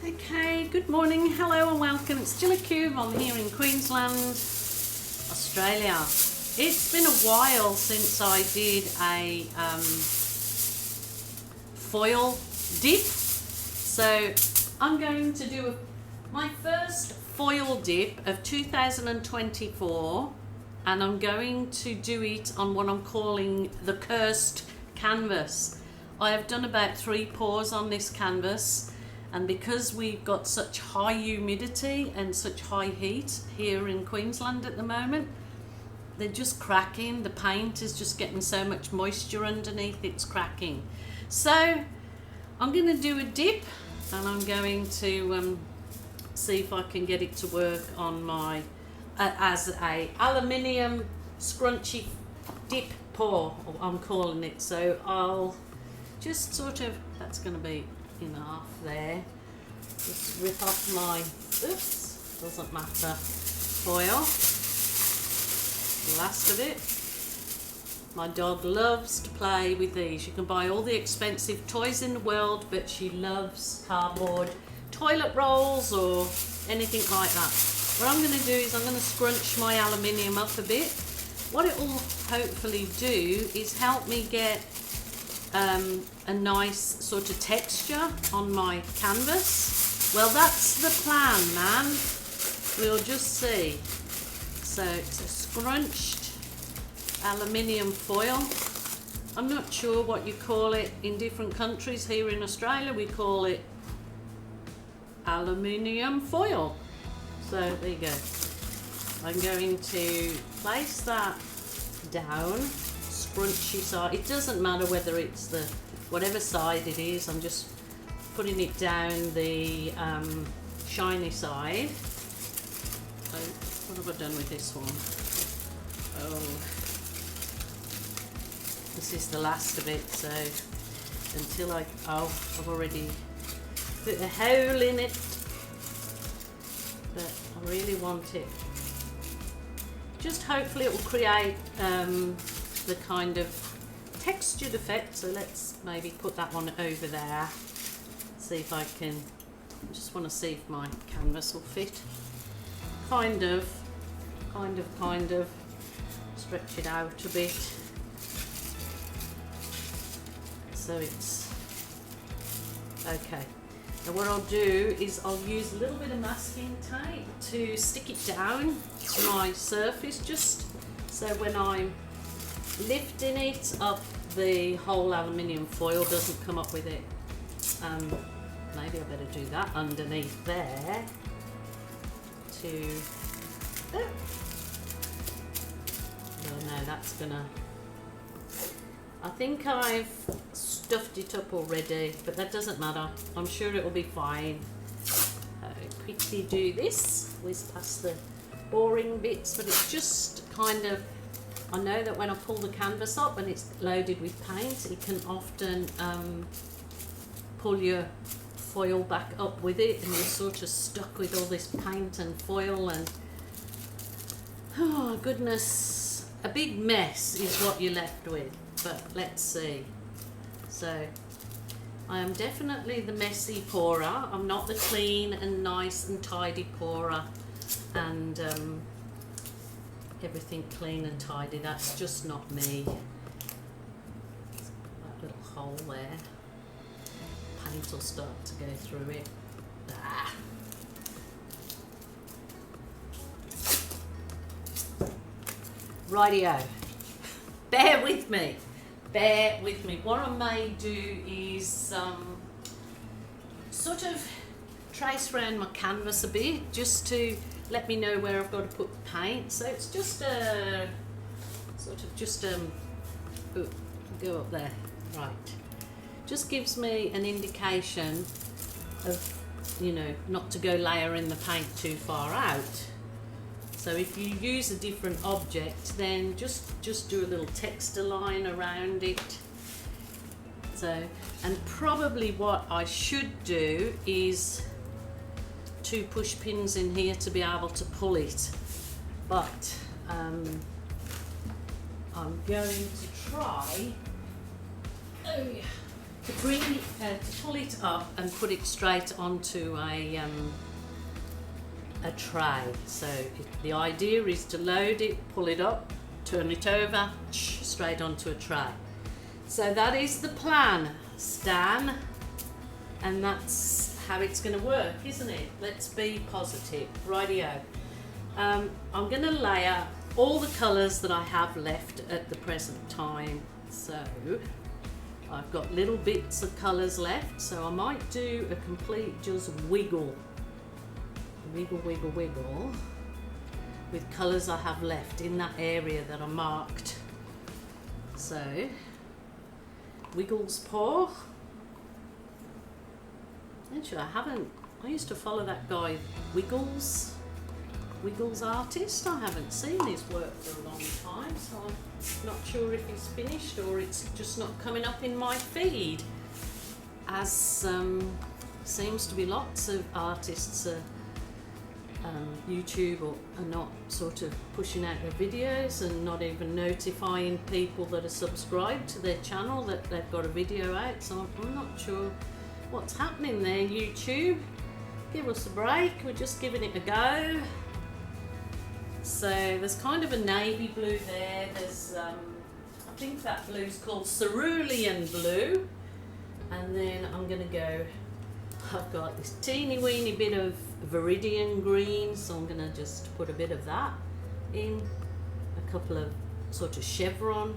Okay, good morning, hello and welcome. It's still a cube. I'm here in Queensland, Australia. It's been a while since I did a foil dip, so I'm going to do my first foil dip of 2024, and I'm going to do it on what I'm calling the cursed canvas. I have done about 3 pours on this canvas, and because we've got such high humidity and such high heat here in Queensland at the moment, they're just cracking. The paint is just getting so much moisture underneath, it's cracking. So I'm going to do a dip, and I'm going to see if I can get it to work on my as a aluminium scrunchy dip pour, I'm calling it. So I'll just sort of, that's going to be enough there. Just rip off my, oops, doesn't matter, foil, the last of it. My dog loves to play with these. You can buy all the expensive toys in the world, but she loves cardboard toilet rolls or anything like that. What I'm going to do is I'm going to scrunch my aluminium up a bit. What it will hopefully do is help me get a nice sort of texture on my canvas. Well, that's the plan, man. We'll just see. So it's a scrunched aluminium foil. I'm not sure what you call it in different countries. Here in Australia we call it aluminium foil. So there you go. I'm going to place that down, scrunchy side. It doesn't matter whether it's the whatever side it is. I'm just putting it down the shiny side. So what have I done with this one? Oh, this is the last of it. So until I've already put a hole in it, but I really want it. Just hopefully it will create the kind of textured effect. So let's maybe put that one over there. See if I can, I just want to see if my canvas will fit. Kind of stretch it out a bit. So it's okay. Now what I'll do is I'll use a little bit of masking tape to stick it down to my surface, just so when I'm lifting it up, the whole aluminium foil doesn't come up with it. Maybe I better do that underneath there to, oh no, that's gonna, I think I've stuffed it up already, but that doesn't matter. I'm sure it will be fine. I'll quickly do this, whiz past the boring bits, but it's just kind of, I know that when I pull the canvas up and it's loaded with paint, it can often pull your foil back up with it, and you're sort of stuck with all this paint and foil, and oh goodness, a big mess is what you're left with. But let's see. So I am definitely the messy pourer. I'm not the clean and nice and tidy pourer and everything clean and tidy. That's just not me. That little hole there. Paint will start to go through it. Ah. Rightio. Bear with me. Bear with me. What I may do is sort of trace around my canvas a bit, just to let me know where I've got to put the paint. So it's just a sort of just ooh, go up there, right. Just gives me an indication of, you know, not to go layering the paint too far out. So if you use a different object, then just do a little texture line around it. So, and probably what I should do is 2 push pins in here to be able to pull it. But I'm going to try to bring to pull it up and put it straight onto a tray. So the idea is to load it, pull it up, turn it over, straight onto a tray. So that is the plan, Stan, and that's how it's going to work, isn't it? Let's be positive. Rightio. I'm going to layer all the colours that I have left at the present time. So I've got little bits of colours left, so I might do a complete just wiggle with colours I have left in that area that I marked. So Wiggles pour. Actually, I used to follow that guy Wiggles Artist. I haven't seen his work for a long time, so I'm not sure if he's finished or it's just not coming up in my feed, as seems to be lots of artists YouTube are not sort of pushing out their videos and not even notifying people that are subscribed to their channel that they've got a video out. So I'm not sure what's happening there, YouTube. Give us a break, we're just giving it a go. So there's kind of a navy blue there. There's I think that blue's called cerulean blue, and then I'm gonna go, I've got this teeny weeny bit of viridian green, so I'm gonna just put a bit of that in, a couple of sort of chevron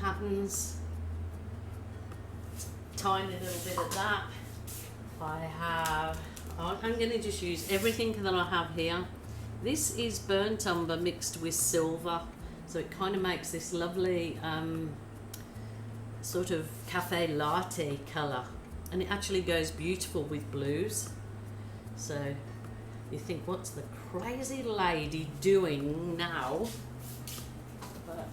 patterns, tiny little bit of that. I'm gonna just use everything that I have here. This is burnt umber mixed with silver, so it kind of makes this lovely sort of cafe latte colour, and it actually goes beautiful with blues. So you think, what's the crazy lady doing now? But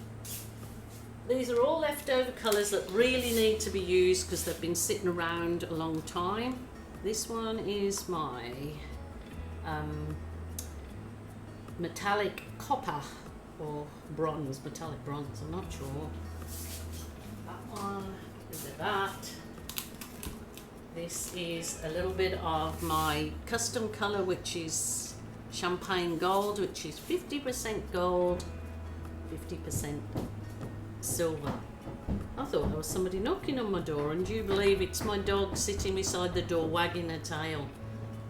these are all leftover colours that really need to be used because they've been sitting around a long time. This one is my metallic copper or bronze, metallic bronze, I'm not sure. That one, is it that? This is a little bit of my custom colour, which is champagne gold, which is 50% gold, 50% silver. I thought there was somebody knocking on my door, and do you believe it's my dog sitting beside the door wagging her tail,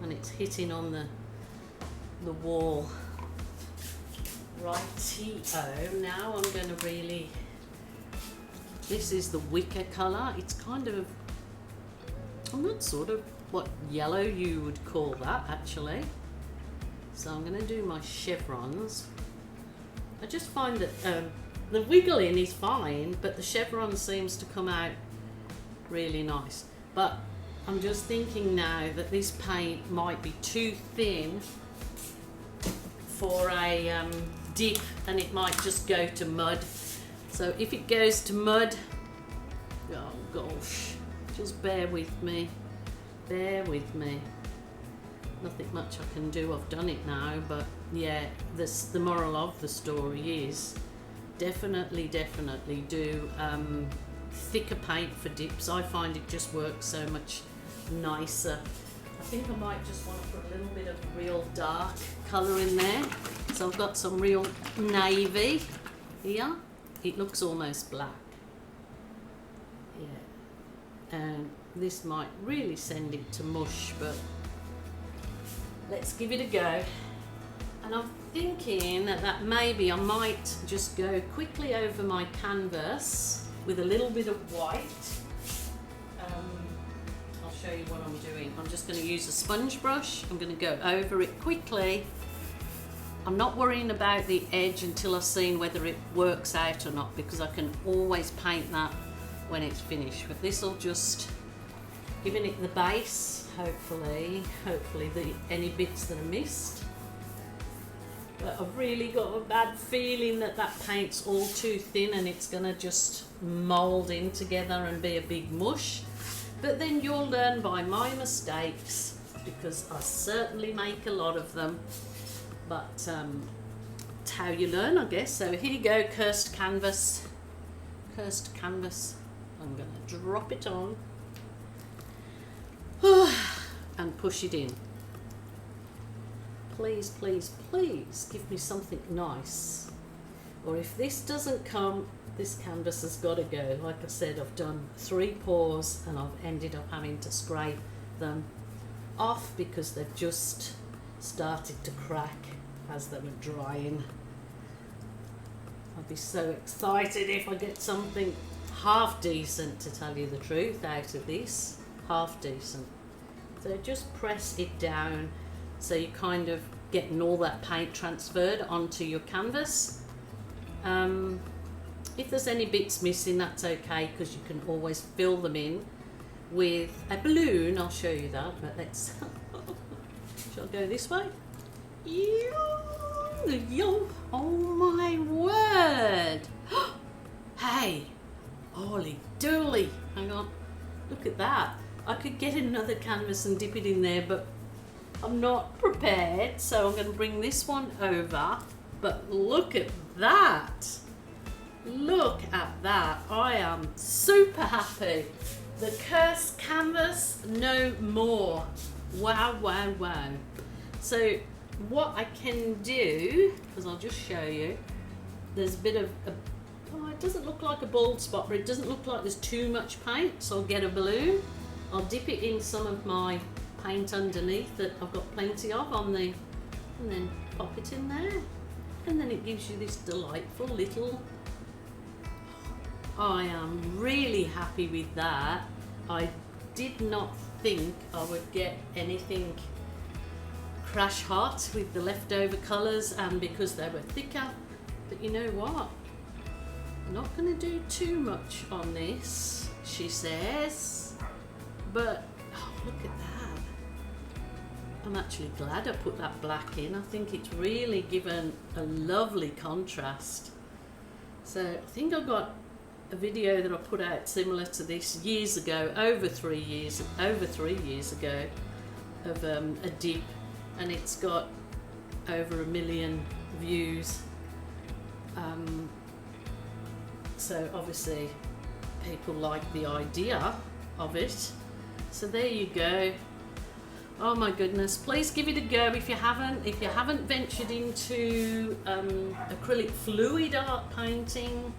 and it's hitting on the wall. Righty-o, now I'm going to really, this is the wicker colour. It's kind of, I'm not sort of what yellow you would call that actually. So I'm going to do my chevrons. I just find that the wiggling is fine, but the chevron seems to come out really nice. But I'm just thinking now that this paint might be too thin for a dip, and it might just go to mud. So if it goes to mud, oh gosh, just bear with me, nothing much I can do. I've done it now, but yeah, the moral of the story is definitely do thicker paint for dips. I find it just works so much nicer. I think I might just want to put a little bit of real dark colour in there. So I've got some real navy here. It looks almost black. Yeah. And this might really send it to mush, but let's give it a go. And I'm thinking that maybe I might just go quickly over my canvas with a little bit of white. I'll show you what I'm doing. I'm just going to use a sponge brush. I'm going to go over it quickly. I'm not worrying about the edge until I've seen whether it works out or not, because I can always paint that when it's finished. But this will just giving it the base, hopefully any bits that are missed. But I've really got a bad feeling that paint's all too thin and it's gonna just mould in together and be a big mush. But then you'll learn by my mistakes, because I certainly make a lot of them. But it's how you learn, I guess. So here you go, cursed canvas. I'm going to drop it on and push it in. Please, please, please give me something nice. Or if this doesn't come, this canvas has got to go. Like I said, I've done 3 pours and I've ended up having to scrape them off because they've just started to crack as they were drying. I'd be so excited if I get something half decent, to tell you the truth, out of this. Half decent. So just press it down so you're kind of getting all that paint transferred onto your canvas. If there's any bits missing, that's okay, because you can always fill them in with a balloon. I'll show you that, but let's shall I go this way? Yo, oh my word. Hey, holy dooly, hang on, look at that. I could get another canvas and dip it in there, but I'm not prepared, so I'm going to bring this one over. But look at that. Look at that. I am super happy. The cursed canvas, no more. Wow, wow, wow. So what I can do, because I'll just show you, there's a bit of oh, it doesn't look like a bald spot, but it doesn't look like there's too much paint. So I'll get a balloon, I'll dip it in some of my paint underneath that I've got plenty of on the, and then pop it in there, and then it gives you this delightful little. I am really happy with that. I did not think I would get anything crash hot with the leftover colours, and because they were thicker. But you know what? I'm not going to do too much on this, she says. But oh, look at that. I'm actually glad I put that black in. I think it's really given a lovely contrast. So I think I got a video that I put out similar to this years ago, over 3 years ago, of a dip, and it's got over 1 million views. So obviously people like the idea of it. So there you go. Oh my goodness, please give it a go if you haven't. If you haven't ventured into acrylic fluid art painting,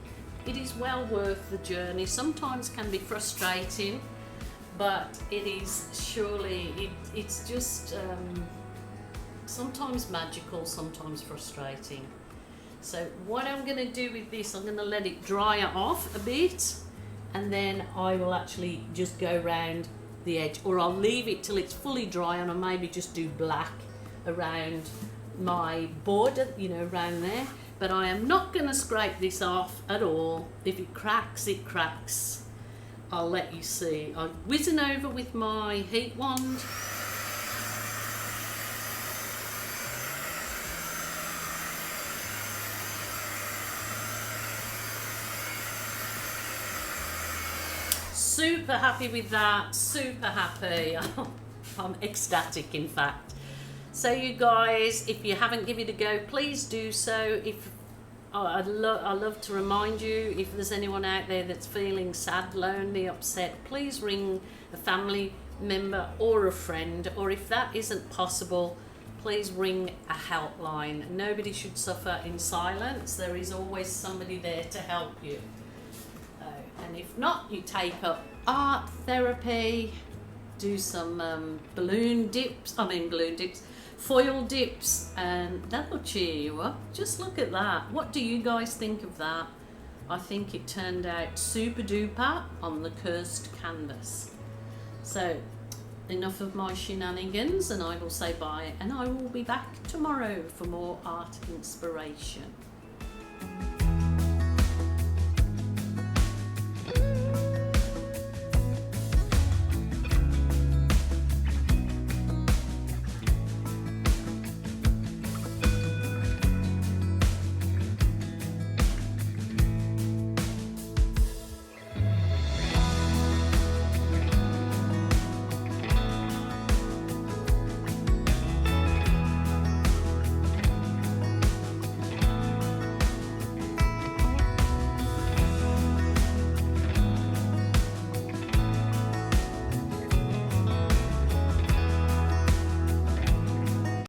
it is well worth the journey. Sometimes can be frustrating, but it is surely, it's just sometimes magical, sometimes frustrating. So what I'm going to do with this, I'm going to let it dry off a bit, and then I will actually just go round the edge, or I'll leave it till it's fully dry and I'll maybe just do black around my border, you know, around there. But I am not going to scrape this off at all. If it cracks, it cracks. I'll let you see. I'm whizzing over with my heat wand. Super happy with that, super happy. I'm ecstatic, in fact. So you guys, if you haven't given it a go, please do so. If I love to remind you, if there's anyone out there that's feeling sad, lonely, upset, please ring a family member or a friend, or if that isn't possible, please ring a helpline. Nobody should suffer in silence. There is always somebody there to help you. And if not, you take up art therapy, do some foil dips, and that'll cheer you up. Just look at that. What do you guys think of that? I think it turned out super duper on the cursed canvas. So enough of my shenanigans, and I will say bye, and I will be back tomorrow for more art inspiration.